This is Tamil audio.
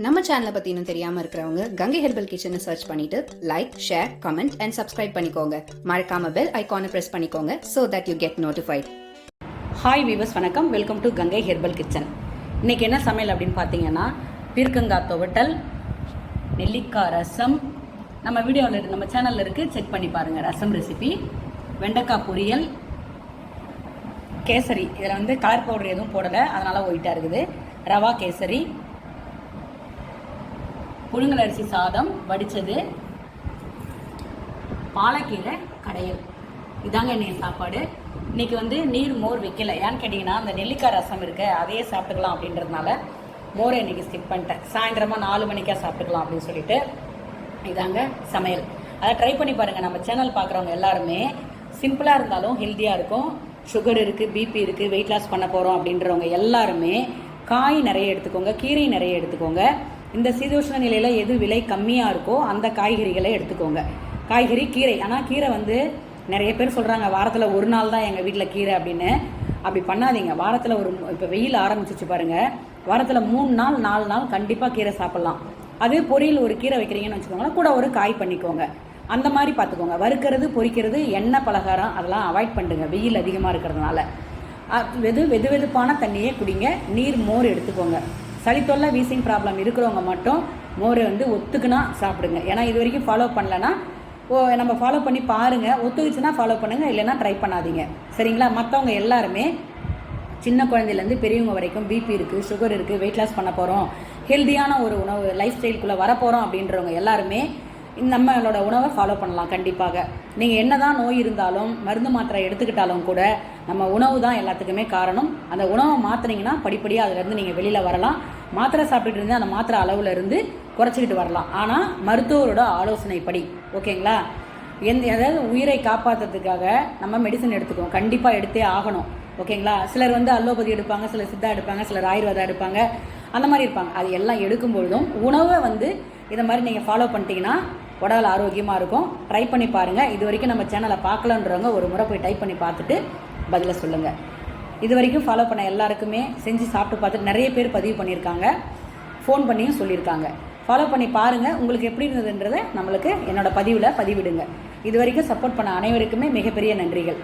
நம்ம சேனலை பற்றி இன்னும் தெரியாமல் இருக்கிறவங்க கங்கை ஹெர்பல் கிச்சனை சர்ச் பண்ணிட்டு like, share, comment and subscribe பண்ணிக்கோங்க. மறக்காம பெல் ஐகானை ப்ரெஸ் பண்ணிக்கோங்க so that you get notified. Hi viewers, வணக்கம். Welcome to Gangai herbal kitchen. இன்றைக்கி என்ன சமையல் அப்படின்னு பார்த்தீங்கன்னா, பீர்க்கங்காய் துவட்டல், நெல்லிக்காய் ரசம். நம்ம வீடியோவில் இருக்குது, நம்ம சேனலில் இருக்குது, செக் பண்ணி பாருங்கள். ரசம் ரெசிபி, வெண்டைக்காய் பொரியல், கேசரி. இதில் வந்து கலர் பவுடர் எதுவும் போடலை, அதனால் ஒயிட்டாக இருக்குது. ரவா கேசரி, புழுங்கல் அரிசி சாதம் வடித்தது, பாலக்கீரை கடையல். இதாங்க இன்றைக்கி சாப்பாடு. இன்றைக்கி வந்து நீர் மோர் வைக்கல. ஏன்னு கேட்டிங்கன்னா, அந்த நெல்லிக்காய் ரசம் இருக்க அதையே சாப்பிட்டுக்கலாம் அப்படின்றதுனால மோரை இன்றைக்கி ஸ்கிப் பண்ணிட்டேன். சாயந்தரமாக 4 மணிக்காக சாப்பிட்டுக்கலாம் அப்படின்னு சொல்லிட்டு இதாங்க சமையல். அதை ட்ரை பண்ணி பாருங்கள். நம்ம சேனல் பார்க்குறவங்க எல்லாருமே சிம்பிளாக இருந்தாலும் ஹெல்த்தியாக இருக்கும். சுகர் இருக்குது, பிபி இருக்குது, வெயிட் லாஸ் பண்ண போகிறோம் அப்படின்றவங்க எல்லாருமே காய் நிறைய எடுத்துக்கோங்க, கீரை நிறைய எடுத்துக்கோங்க. இந்த சீதோஷ்ண நிலையில் எது விலை கம்மியாக இருக்கோ அந்த காய்கறிகளை எடுத்துக்கோங்க. காய்கறி, கீரை. ஆனால் கீரை வந்து நிறைய பேர் சொல்கிறாங்க, வாரத்தில் ஒரு நாள் தான் எங்கள் வீட்டில் கீரை அப்படின்னு. அப்படி பண்ணாதீங்க. வாரத்தில் இப்போ வெயில் ஆரம்பிச்சிச்சு பாருங்கள், வாரத்தில் 3 நாள் 4 நாள் கண்டிப்பாக கீரை சாப்பிட்லாம். அது பொரியல் ஒரு கீரை வைக்கிறீங்கன்னு வச்சுக்கோங்களேன், கூட ஒரு காய் பண்ணிக்கோங்க. அந்த மாதிரி பார்த்துக்கோங்க. வறுக்கிறது, பொரிக்கிறது, எண்ணெய் பலகாரம் அதெல்லாம் அவாய்ட் பண்ணுங்க, வெயில் அதிகமாக இருக்கிறதுனால. வெதுவெதுப்பான தண்ணியே குடிங்க. நீர் மோர் எடுத்துக்கோங்க. சளித்தொல்லை, வீசிங் ப்ராப்ளம் இருக்கிறவங்க மட்டும் மோரை வந்து ஒத்துக்குனா சாப்பிடுங்க. ஏன்னா இது வரைக்கும் ஃபாலோ பண்ணலன்னா நம்ம ஃபாலோ பண்ணி பாருங்கள். ஒத்துக்குச்சுன்னா ஃபாலோ பண்ணுங்கள், இல்லைன்னா ட்ரை பண்ணாதீங்க. சரிங்களா? மற்றவங்க எல்லாருமே சின்ன குழந்தையிலேருந்து பெரியவங்க வரைக்கும் பிபி இருக்குது, சுகர் இருக்குது, வெயிட் லாஸ் பண்ண போகிறோம், ஹெல்த்தியான ஒரு உணவு லைஃப் ஸ்டைலுக்குள்ளே வரப்போகிறோம் அப்படின்றவங்க எல்லாருமே நம்மளோட உணவை ஃபாலோ பண்ணலாம். கண்டிப்பாக நீங்கள் என்ன தான் நோய் இருந்தாலும், மருந்து மாத்திரை எடுத்துக்கிட்டாலும் கூட நம்ம உணவு தான் எல்லாத்துக்குமே காரணம். அந்த உணவை மாற்றினீங்கன்னா படிப்படியாக அதிலேருந்து நீங்கள் வெளியில் வரலாம். மாத்திரை சாப்பிட்டுட்டு இருந்து அந்த மாத்திரை அளவில் இருந்து குறைச்சிக்கிட்டு வரலாம். ஆனால் மருத்துவரோட ஆலோசனைப்படி. ஓகேங்களா? அதாவது உயிரை காப்பாற்றுறதுக்காக நம்ம மெடிசன் எடுத்துக்குவோம், கண்டிப்பாக எடுத்தே ஆகணும். ஓகேங்களா? சிலர் வந்து அலோபதி எடுப்பாங்க, சிலர் சித்தா எடுப்பாங்க, சிலர் ஆயுர்வேதா எடுப்பாங்க, அந்த மாதிரி இருப்பாங்க. அது எல்லாம் எடுக்கும்பொழுதும் உணவை வந்து இதை மாதிரி நீங்கள் ஃபாலோ பண்ணிட்டீங்கன்னா உடல் ஆரோக்கியமாக இருக்கும். ட்ரை பண்ணி பாருங்கள். இது வரைக்கும் நம்ம சேனலை பார்க்கலன்றவங்க ஒரு முறை போய் டைப் பண்ணி பார்த்துட்டு பதிலை சொல்லுங்கள். இது வரைக்கும் ஃபாலோ பண்ண எல்லாருக்குமே செஞ்சு சாப்பிட்டு பார்த்துட்டு நிறைய பேர் பதிவு பண்ணியிருக்காங்க, ஃபோன் பண்ணியும் சொல்லியிருக்காங்க. ஃபாலோ பண்ணி பாருங்கள். உங்களுக்கு எப்படி இருந்ததுன்றதை நம்மளுக்கு என்னோடய பதிவில் பதிவிடுங்க. இது வரைக்கும் சப்போர்ட் பண்ண அனைவருக்குமே மிகப்பெரிய நன்றிகள்.